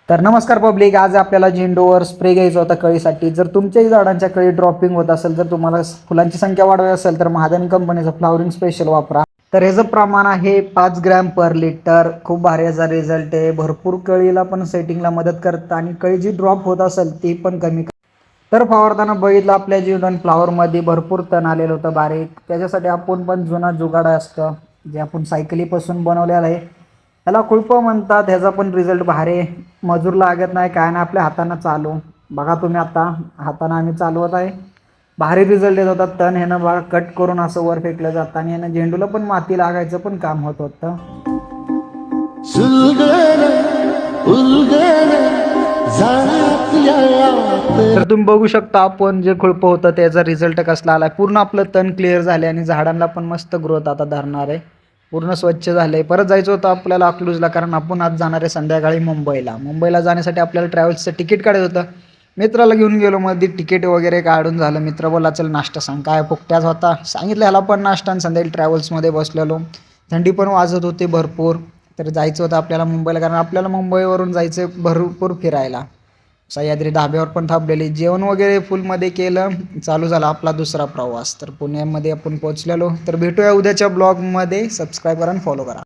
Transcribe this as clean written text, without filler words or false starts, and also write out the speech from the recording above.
तर नमस्कार पब्लिक, आज आपल्याला झेंडूवर स्प्रे घ्यायचा होता कळीसाठी. जर तुमच्याही झाडांच्या कळी ड्रॉपिंग होत असेल, जर तुम्हाला फुलांची संख्या वाढवायची असेल तर महाजन कंपनीचं फ्लॉवरिंग स्पेशल वापरा. तर ह्याचं प्रमाण आहे 5 ग्रॅम पर लिटर. खूप भारी याचा रिझल्ट आहे. भरपूर कळीला पण सेटिंगला मदत करतं आणि कळी जी ड्रॉप होत असेल ती पण कमी. तर फवारताना बघितलं आपल्या जीवन फ्लॉवरमध्ये भरपूर तण आलेलं होतं बारीक. त्याच्यासाठी आपण पण जुना जुगाड असतं जे आपण सायकलीपासून बनवलेलं आहे, त्याला खुळपं म्हणतात. ह्याचा पण रिझल्ट भारी. मजूर लागत नाही, काय नाही, आपल्या हातानं चालू. बघा तुम्ही आता हातानं आम्ही चालवत आहे. भारी रिझल्ट येत होता. तण ह्यानं बघा कट करून असं वर फेकलं जातं आणि ह्यानं झेंडूला पण माती लागायचं पण काम होत होतं. तर तुम्ही बघू शकता आपण जे खुळपं होतं त्याचा रिझल्ट कसला आला. पूर्ण आपलं तण क्लिअर झाले आणि झाडांना पण मस्त ग्रोथ आता धरणार आहे. पूर्ण स्वच्छ झाले. परत जायचं होतं आपल्याला अकलूजला, कारण आपण आज जाणार आहे संध्याकाळी मुंबईला जाण्यासाठी आपल्याला ट्रॅव्हल्सचं तिकीट काढायचं होतं. मित्राला घेऊन गेलो, मध्ये तिकीट वगैरे काढून झालं. मित्र बोला चल नाश्ता सांग, काय फुकट्याच होता. सांगितलं ह्याला पण नाश्ता आणि संध्याकाळी ट्रॅव्हल्समध्ये बसलेलो. थंडी पण वाजत होती भरपूर. तर जायचं होतं आपल्याला मुंबईला, कारण आपल्याला मुंबईवरून जायचं भरपूर फिरायला. सह्याद्री धाब्यावर पण थांबलेली, जेवण वगैरे फुलमध्ये केलं. चालू झाला आपला दुसरा प्रवास. तर पुण्यामध्ये आपण पोहोचलेलो. तर भेटूया उद्याच्या ब्लॉगमध्ये. सबस्क्राईब करा आणि फॉलो करा.